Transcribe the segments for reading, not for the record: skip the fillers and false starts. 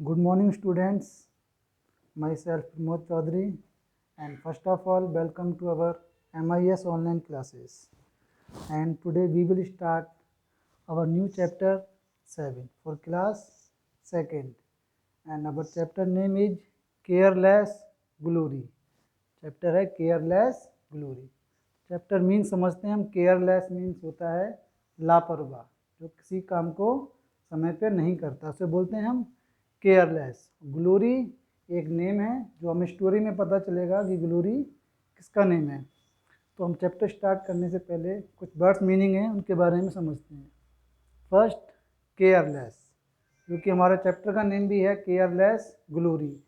Good morning, students. Myself Pramod Chaudhary, and first of all, welcome to our MIS online classes. And today we will start our new chapter 7 for class 2nd, and our chapter name is Careless Glory. Chapter है careless glory. Chapter means समझते हैं हम. Careless means होता है लापरवाह, जो किसी काम को समय पर नहीं करता, उसे बोलते हैं हम केयरलेस. ग्लोरी एक नेम है जो हमें स्टोरी में पता चलेगा कि ग्लोरी किसका नेम है. तो हम चैप्टर स्टार्ट करने से पहले कुछ वर्ड्स मीनिंग है उनके बारे में समझते हैं. फर्स्ट, केयरलेस, जो कि हमारे चैप्टर का नेम भी है केयरलेस ग्लोरी.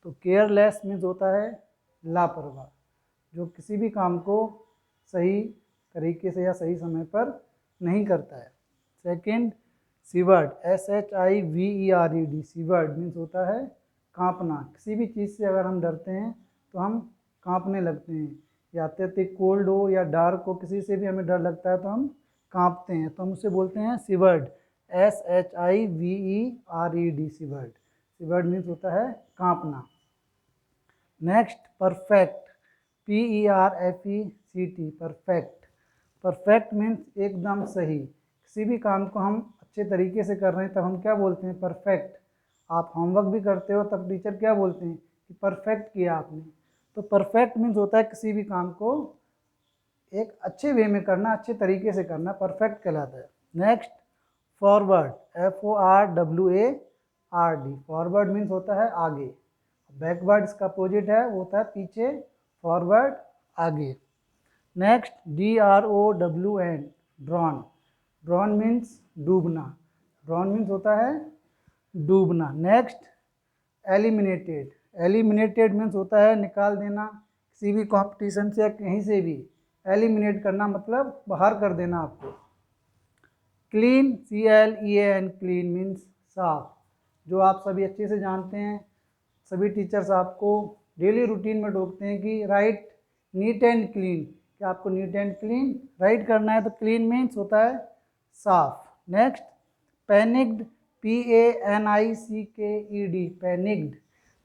तो केयरलेस मीन्स होता है लापरवाह, जो किसी भी काम को सही तरीके से या सही समय पर नहीं करता है. Second, seaward, SHIVERED. Seaward means होता है कांपना. किसी भी चीज़ से अगर हम डरते हैं तो हम कांपने लगते हैं, या अत्यधिक कोल्ड हो या डार्क हो, किसी से भी हमें डर लगता है तो हम कांपते हैं, तो हम उसे बोलते हैं shivered. SHIVERED. Shivered. Shivered means होता है कांपना. Next, perfect, PERFECT. Perfect. Perfect means एकदम सही. किसी भी काम को हम अच्छे तरीके से कर रहे हैं तब हम क्या बोलते हैं? परफेक्ट. आप होमवर्क भी करते हो तब टीचर क्या बोलते हैं कि परफेक्ट किया आपने. तो परफेक्ट मीन्स होता है किसी भी काम को एक अच्छे वे में करना, अच्छे तरीके से करना, परफेक्ट कहलाता है. Next, forward, FORWARD. Forward means होता है आगे. बैकवर्ड इसका अपोजिट है, वो होता है पीछे. फॉरवर्ड आगे. Next, DROWN. Drown. Drown means डूबना. ड्रॉन मीन्स होता है डूबना. Next, eliminated. एलिमिनेटेड मीन्स होता है निकाल देना, किसी भी कंपटीशन से या कहीं से भी एलिमिनेट करना, मतलब बाहर कर देना आपको. Clean, CLEAN. क्लीन मीन्स साफ, जो आप सभी अच्छे से जानते हैं. सभी टीचर्स आपको डेली रूटीन में टोकते हैं कि राइट नीट एंड क्लीन, कि आपको नीट एंड क्लीन राइट करना है. तो क्लीन मीन्स होता है साफ. Next, panicked, PANICKED. Panicked.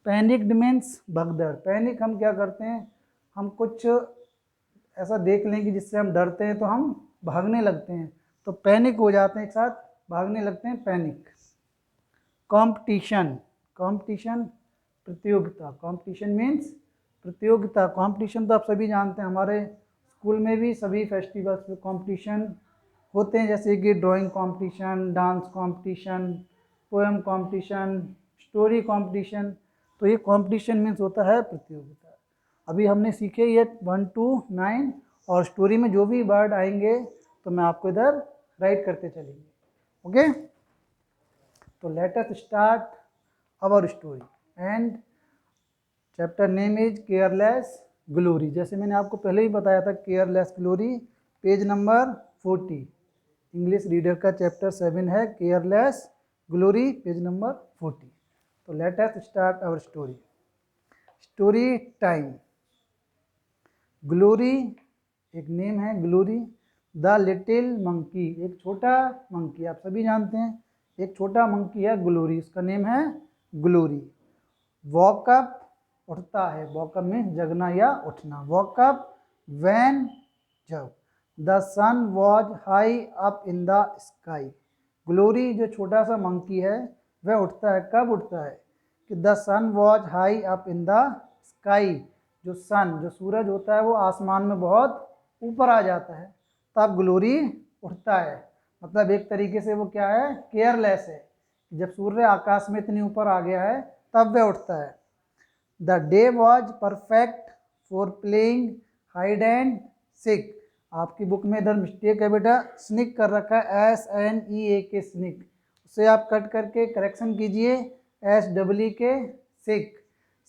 Panicked means भगदड़. पैनिक हम क्या करते हैं, हम कुछ ऐसा देख लें कि जिससे हम डरते हैं तो हम भागने लगते हैं, तो पैनिक हो जाते हैं, एक साथ भागने लगते हैं, पैनिक. कंपटीशन. कंपटीशन प्रतियोगिता. कंपटीशन मीन्स प्रतियोगिता. कंपटीशन तो आप सभी जानते हैं, हमारे स्कूल में भी सभी फेस्टिवल्स में कंपटीशन होते हैं, जैसे कि drawing competition, dance competition, poem competition, story competition. तो ये कंपटीशन मीन्स होता है प्रतियोगिता. अभी हमने सीखे ये 1 to 9, और स्टोरी में जो भी वर्ड आएंगे तो मैं आपको इधर राइट करते चलेंगे. ओके, तो let us start our story. And chapter name is careless Glory. जैसे मैंने आपको पहले ही बताया था, careless Glory, page number 40. English reader का चैप्टर 7 है केयरलेस ग्लोरी, पेज नंबर 40. तो let us start our story. Story time. Glory एक नेम है, ग्लोरी. द लिटिल मंकी, एक छोटा मंकी. आप सभी जानते हैं एक छोटा मंकी है ग्लोरी, उसका नेम है ग्लोरी. वॉकअप, उठता है. वॉकअप में जगना या उठना. वॉकअप व्हेन, जब. The sun was high up in the sky. Glory जो छोटा सा मंकी है वह उठता है. कब उठता है? कि the sun was high up in the sky. जो सन, जो सूरज होता है वो आसमान में बहुत ऊपर आ जाता है, तब ग्लोरी उठता है. मतलब एक तरीके से वो क्या है, केयरलेस है. जब सूर्य आकाश में इतनी ऊपर आ गया है तब वह उठता है. The day was perfect for playing hide and seek. आपकी बुक में इधर मिस्टेक है बेटा, स्निक कर रखा है, SNEAK, स्निक. उसे आप कट करके करेक्शन कीजिए, SEEK, सिक.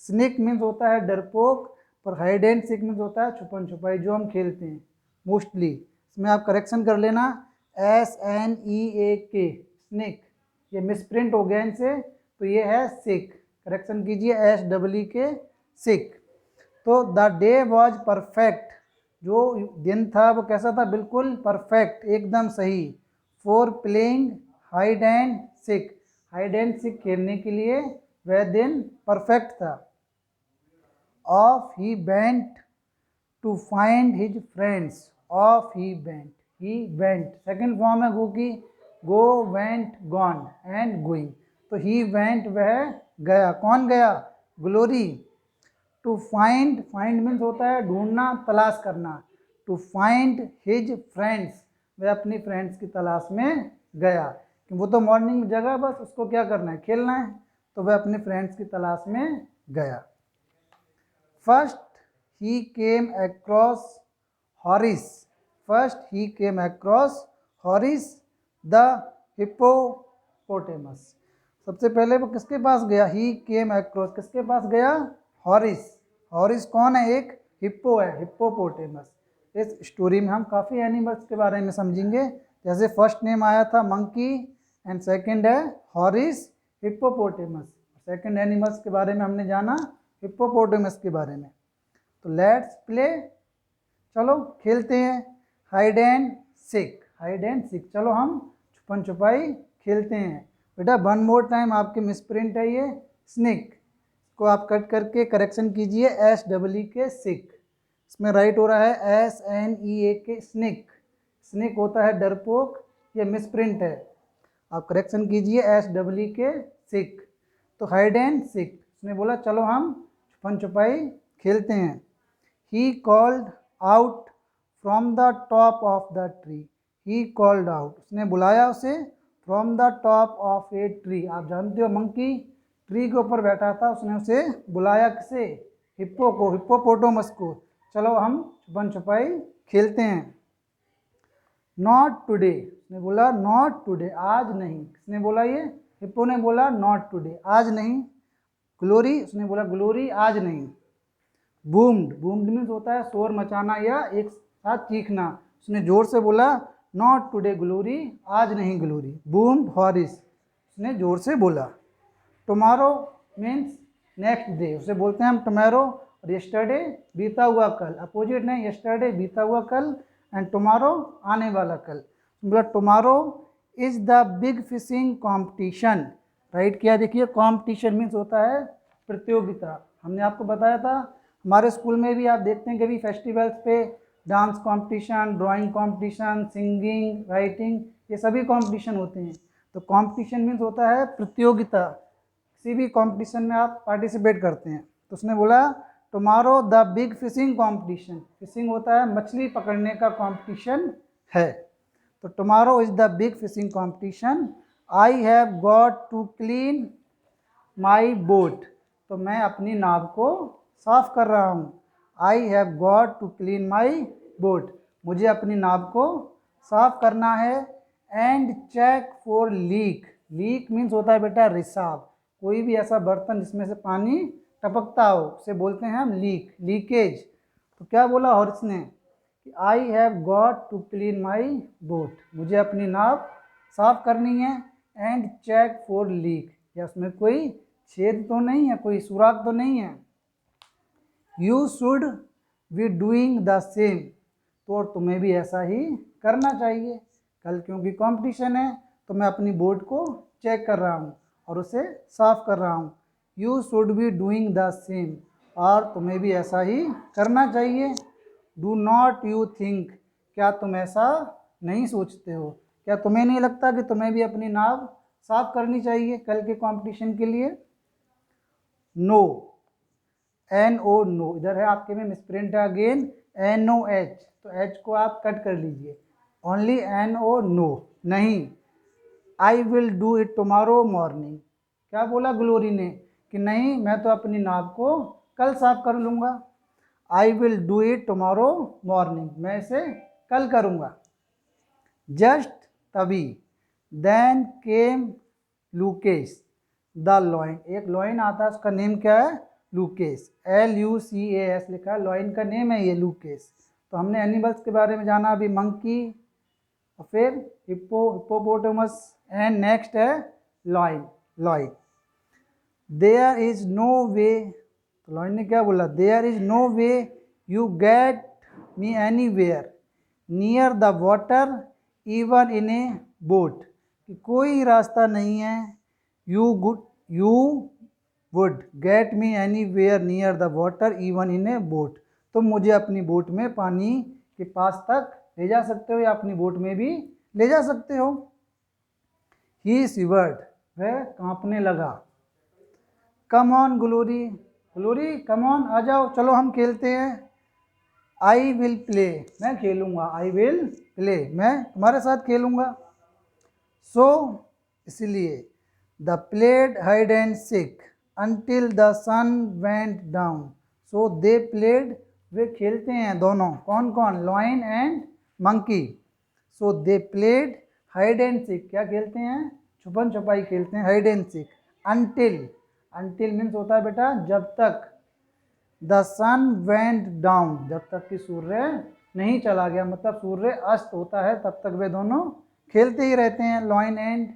स्निक मीन्स होता है डरपोक, पर हाइड एंड सिक मीन्स होता है छुपन छुपाई, जो हम खेलते हैं मोस्टली. इसमें आप करेक्शन कर लेना, SNEAK, स्निक. ये मिसप्रिंट हो गया इनसे, तो ये है सिक. करेक्शन कीजिए, SEEK, सिक. तो द डे वॉज परफेक्ट, जो दिन था वो कैसा था? बिल्कुल परफेक्ट, एकदम सही. For playing hide and seek. Hide and seek खेलने के लिए वह दिन परफेक्ट था। Off he went to find his friends, off he went second form है गो की, go went gone and going, तो ही वेंट वह गया, कौन गया, Glory. To find, find means होता है ढूंढना, तलाश करना, टू फाइंड हिज फ्रेंड्स, वह अपनी फ्रेंड्स की तलाश में गया, कि वो तो मॉर्निंग में जगह, बस उसको क्या करना है, खेलना है, तो वह अपने फ्रेंड्स की तलाश में गया। First he came across हॉरिस, first he came across हॉरिस the hippopotamus, सबसे पहले वो किसके पास गया, ही केम अक्रॉस, किसके पास गया, हॉरिस, हॉरिस कौन है, एक हिप्पो है, हिप्पोपोटेमस। इस स्टोरी में हम काफ़ी एनिमल्स के बारे में समझेंगे, जैसे फर्स्ट नेम आया था मंकी एंड सेकंड है हॉरिस हिप्पोपोटेमस, सेकंड एनिमल्स के बारे में हमने जाना हिप्पोपोटेमस के बारे में। तो लेट्स प्ले, चलो खेलते हैं hide and seek, hide and seek, चलो हम छुपन छुपाई खेलते हैं। बेटा वन मोर टाइम, आपके मिसप्रिंट है ये स्निक, को आप कट करके करेक्शन कीजिए, SEE के सिक, इसमें राइट हो रहा है SNEA के स्निक, स्निक होता है डरपोक, ये मिसप्रिंट है, आप करेक्शन कीजिए SEE के सिक। तो हाइड एंड सीक, उसने बोला चलो हम छुपन छुपाई खेलते हैं। He called out from the top of the tree, he called out, उसने बुलाया उसे from the top of a tree, आप जानते हो मंकी ट्री के ऊपर बैठा था, उसने उसे बुलाया किसे, हिप्पो को, हिप्पोपोटेमस को, चलो हम छुपन छुपाई खेलते हैं। नॉट टुडे, उसने बोला नॉट टुडे, आज नहीं, किसने बोला ये, हिप्पो ने बोला नॉट टुडे, आज नहीं। ग्लोरी, उसने बोला ग्लोरी आज नहीं। बूम्ड, बूम्ड मीन्स होता है शोर मचाना या एक साथ चीखना, उसने जोर से बोला नॉट टुडे ग्लोरी, आज नहीं ग्लोरी। बूम्ड हॉरिस, उसने जोर से बोला। टुमारो मीन्स नेक्स्ट डे, उसे बोलते हैं हम टुमारो, और यस्टरडे बीता हुआ कल, अपोजिट नहीं, यस्टरडे बीता हुआ कल एंड टुमारो आने वाला कल। बोला tomorrow is the big fishing competition, right किया, देखिए कॉम्पिटिशन मीन्स होता है प्रतियोगिता, हमने आपको बताया था, हमारे स्कूल में भी आप देखते हैं कभी फेस्टिवल्स पे dance competition, drawing competition, singing, writing, ये सभी कंपटीशन होते हैं। तो कंपटीशन मीन्स होता है प्रतियोगिता, किसी भी कंपटीशन में आप पार्टिसिपेट करते हैं। तो उसने बोला tomorrow the big fishing competition, fishing होता है मछली पकड़ने का कंपटीशन है, तो tomorrow is the big fishing competition, I have got to clean my boat, तो मैं अपनी नाव को साफ कर रहा हूँ। I have got to clean my boat, मुझे अपनी नाव को साफ करना है। And check for leak, leak means होता है बेटा रिसाव, कोई भी ऐसा बर्तन जिसमें से पानी टपकता हो उसे बोलते हैं हम लीक, लीकेज। तो क्या बोला हॉर्स ने कि I have got to clean my boat, मुझे अपनी नाव साफ करनी है। एंड चेक फॉर लीक, या उसमें कोई छेद तो नहीं है, कोई सुराख तो नहीं है। You should be doing the same, तो और तुम्हें भी ऐसा ही करना चाहिए, कल क्योंकि कंपटीशन है तो मैं अपनी बोर्ड को चेक कर रहा हूँ और उसे साफ कर रहा हूँ। You should be doing the same, और तुम्हें भी ऐसा ही करना चाहिए। डू नॉट यू थिंक, क्या तुम ऐसा नहीं सोचते हो, क्या तुम्हें नहीं लगता कि तुम्हें भी अपनी नाव साफ करनी चाहिए कल के कंपटीशन के लिए। नो, NO नो, इधर है आपके में मिसप्रिंट है अगेन, NOH, तो H को आप कट कर लीजिए, ओनली NO नो, नहीं। I will do it tomorrow morning, क्या बोला ग्लोरी ने कि नहीं मैं तो अपनी नाव को कल साफ कर लूँगा। I will do it tomorrow morning, मैं इसे कल करूँगा। जस्ट तभी, देन केम लूकेस द लॉइन, एक लॉइन आता है उसका नेम क्या है, लूकेस, LUCAS लिखा है, लॉइन का नेम है ये लूकेस। तो हमने एनिमल्स के बारे में जाना अभी, मंकी, और फिर हिप्पोपोटेमस, एंड नेक्स्ट है lion, lion. There is no way, तो लॉइन ने क्या बोला, there is no way you get me anywhere near the water even in a boat, कि कोई रास्ता नहीं है you would get me anywhere near the water even in a boat. तुम मुझे अपनी बोट में पानी के पास तक ले जा सकते हो या अपनी बोट में भी ले जा सकते हो। ही शिवर्ड, वह कांपने लगा। Come on Glory, Glory come on आ जाओ, चलो हम खेलते हैं। आई विल प्ले, मैं खेलूँगा। आई विल प्ले, मैं तुम्हारे साथ खेलूँगा। सो इसलिए they played hide and seek until the sun went down. So they played, वे खेलते हैं दोनों, कौन कौन, lion and monkey. So they played hide and seek, क्या खेलते हैं, छुपन छुपाई खेलते हैं, hide and seek. Until, until means होता है बेटा जब तक। द सन वेंट डाउन, जब तक कि सूर्य नहीं चला गया, मतलब सूर्य अस्त होता है तब तक वे दोनों खेलते ही रहते हैं, lion and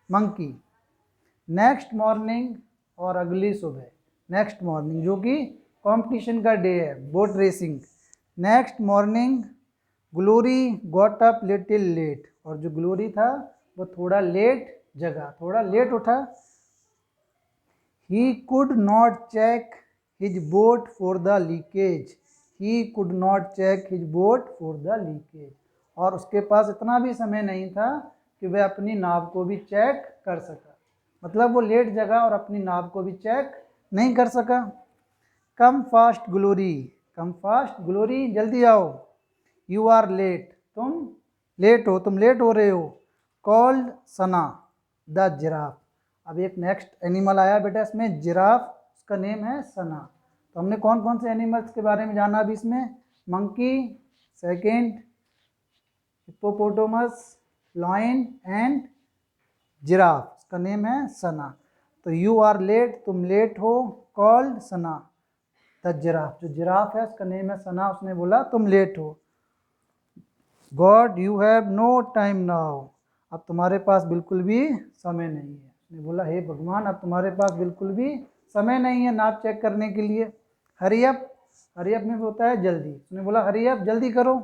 monkey. Next morning, और अगली सुबह, नेक्स्ट मॉर्निंग जो कि कंपटीशन का डे है, boat racing. Next morning Glory got up little late, और जो ग्लोरी था वो थोड़ा लेट जगा, थोड़ा लेट उठा। He could not check his boat for the leakage, he could not check his boat for the leakage, और उसके पास इतना भी समय नहीं था कि वह अपनी नाव को भी चेक कर सका, मतलब वो लेट जगा और अपनी नाव को भी चेक नहीं कर सका। Come fast glory, come fast glory, जल्दी आओ। यू आर लेट, तुम लेट हो, तुम लेट हो रहे हो। कॉल्ड सना द जिराफ, अब एक नेक्स्ट एनिमल आया बेटा इसमें, जिराफ, उसका नेम है सना। तो हमने कौन कौन से एनिमल्स के बारे में जाना अभी इसमें, monkey, second hippopotamus, lion and giraffe, उसका नेम है सना। तो यू आर लेट, तुम लेट हो। कॉल्ड सना द जिराफ, जो जिराफ है उसका नेम है सना, उसने बोला तुम लेट हो। God you have no time now, अब तुम्हारे पास बिल्कुल भी समय नहीं है। उसने बोला हे भगवान, अब तुम्हारे पास बिल्कुल भी समय नहीं है नाप चेक करने के लिए। हरी अप, हरी अप में होता है जल्दी, उसने बोला हरी अप, जल्दी करो।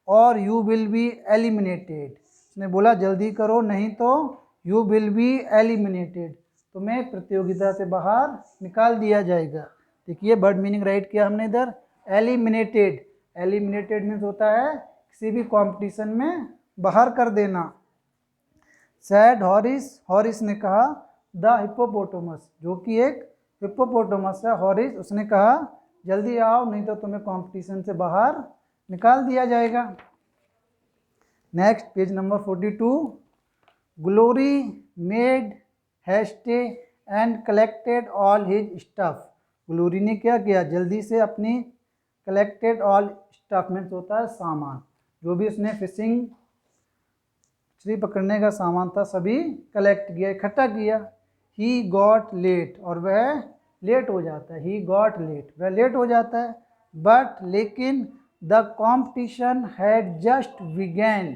और यू विल बी एलिमिनेटेड, उसने बोला जल्दी करो नहीं तो यू विल बी एलिमिनेटेड, तुम्हें प्रतियोगिता से बाहर निकाल दिया जाएगा। देखिए वर्ड मीनिंग राइट किया हमने इधर, एलिमिनेटेड, एलिमिनेटेड मीन्स होता है किसी भी कंपटीशन में बाहर कर देना। सैड हॉरिस, हॉरिस ने कहा, द हिप्पोपोटामस, जो कि एक हिप्पोपोटामस है, हॉरिस, उसने कहा जल्दी आओ नहीं तो तुम्हें कंपटीशन से बाहर निकाल दिया जाएगा। Next page number 42। Glory made haste and collected all his stuff, Glory ने क्या किया, जल्दी से अपनी कलेक्टेड ऑल स्टफ मीन्स होता है सामान, जो भी उसने फिशिंग मछली पकड़ने का सामान था सभी कलेक्ट किया, इकट्ठा किया। ही गॉट लेट, और वह लेट हो जाता है, ही गॉट लेट, वह लेट हो जाता है। बट लेकिन the competition had just began,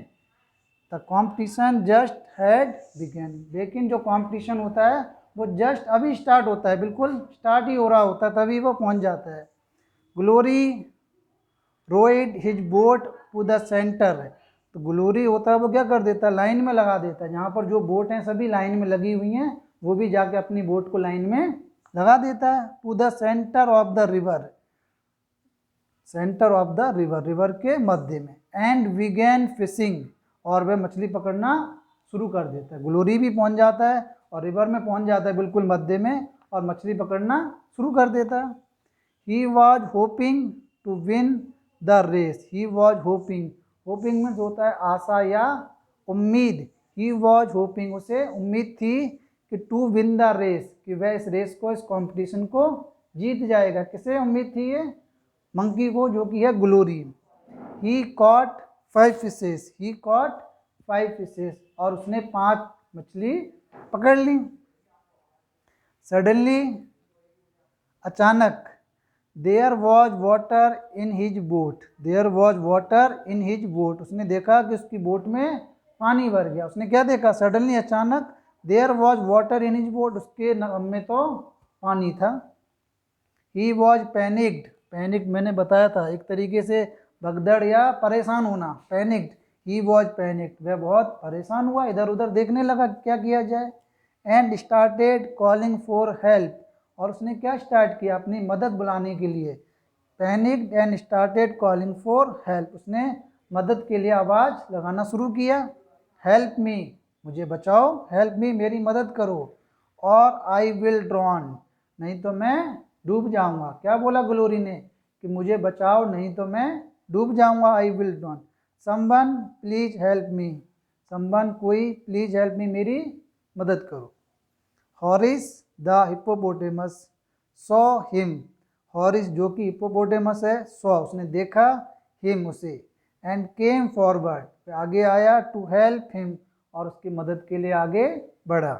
the competition just had began, लेकिन जो कॉम्पिटिशन होता है वो जस्ट अभी स्टार्ट होता है, बिल्कुल स्टार्ट ही हो रहा होता है, तभी वो पहुंच जाता है। Glory rowed his boat to the centre, तो ग्लोरी होता है वो क्या कर देता है, लाइन में लगा देता है, जहाँ पर जो बोट हैं सभी लाइन में लगी हुई हैं वो भी जाके अपनी बोट को लाइन में लगा देता है। To the centre of the river, centre of the river, river के मध्य में। एंड बिगेन फिशिंग, और वह मछली पकड़ना शुरू कर देता है, ग्लोरी भी पहुंच जाता है और रिवर में पहुंच जाता है बिल्कुल मध्य में, और मछली पकड़ना शुरू कर देता है। He was hoping to win the race, he was hoping, hoping means होता है आशा या उम्मीद। ही वॉज होपिंग, उसे उम्मीद थी कि टू विन द रेस, कि वह इस रेस को, इस कंपटीशन को जीत जाएगा। किसे उम्मीद थी ये, मंकी को, जो कि है Glory. He caught 5 fishes, he caught 5 fishes, और उसने 5 मछली पकड़ ली। सडनली, अचानक, there was water in his boat, there was water in his boat, उसने देखा कि उसकी बोट में पानी भर गया। उसने क्या देखा, सडनली, अचानक, there was water in his boat, उसके नब में तो पानी था। ही वॉज पैनिक्ड, पैनिक मैंने बताया था एक तरीके से भगदड़ या परेशान होना, पैनिक्ड, ही वॉज पैनिक्ड, वह बहुत परेशान हुआ, इधर उधर देखने लगा क्या किया जाए। And started calling for help, और उसने क्या स्टार्ट किया, अपनी मदद बुलाने के लिए। Panicked and started calling for help, उसने मदद के लिए आवाज़ लगाना शुरू किया। हेल्प मी, मुझे बचाओ, हेल्प मी, मेरी मदद करो, और आई विल ड्रॉन, नहीं तो मैं डूब जाऊंगा। क्या बोला ग्लोरी ने कि मुझे बचाओ नहीं तो मैं डूब जाऊंगा, I will drawn. Someone please help me, someone कोई, प्लीज हेल्प मी मेरी मदद करो। हॉरिस द हिप्पोपोटेमस सॉ हिम, हॉरिस जो कि हिप्पोपोटेमस है, सॉ उसने देखा, हिम उसे, एंड केम फॉरवर्ड आगे आया, टू हेल्प हिम और उसकी मदद के लिए आगे बढ़ा।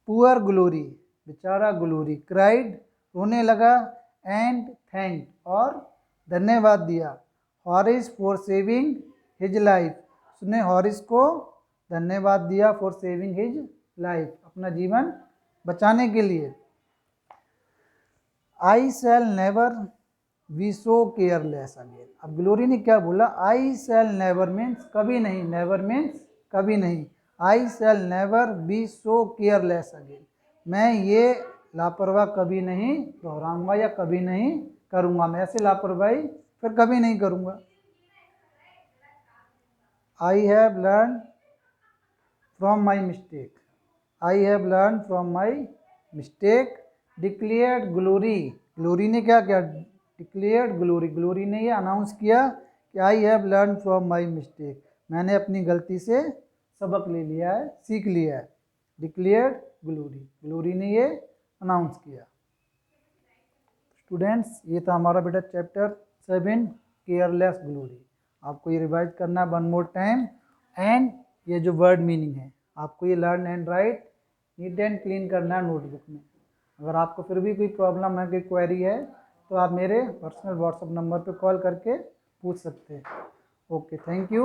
पुअर ग्लोरी, बेचारा ग्लोरी, क्राइड रोने लगा, एंड थैंक और धन्यवाद दिया, हॉरिस फॉर सेविंग हिज लाइफ, उसने हॉरिस को धन्यवाद दिया फॉर सेविंग हिज लाइफ, अपना जीवन बचाने के लिए। I shall never be so careless again, अब ग्लोरी ने क्या बोला, आई शैल नेवर मीन्स कभी नहीं, नेवर मीन्स कभी नहीं, I shall never be so careless again, मैं ये लापरवाह कभी नहीं दोहराऊंगा या कभी नहीं करूंगा, मैं ऐसे लापरवाही फिर कभी नहीं करूंगा। I have learn from my mistake, I have learn from my mistake, declared glory, glory ने क्या किया, डिक्लेयर्ड ग्लोरी, ग्लोरी ने ये अनाउंस किया कि I have learn from my mistake, मैंने अपनी गलती से सबक ले लिया है, सीख लिया है। डिक्लेयर्ड ग्लोरी, ग्लोरी ने ये अनाउंस किया। स्टूडेंट्स, ये था हमारा बेटा चैप्टर 7 केयरलेस ग्लोरी। आपको ये रिवाइज करना है 1 मोर टाइम, एंड ये जो वर्ड मीनिंग है आपको ये learn and right neat and clean करना है नोटबुक में। अगर आपको फिर भी कोई प्रॉब्लम है, कोई क्वेरी है, तो आप मेरे पर्सनल व्हाट्सएप नंबर पे कॉल करके पूछ सकते हैं। Okay, thank you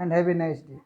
and have a nice day.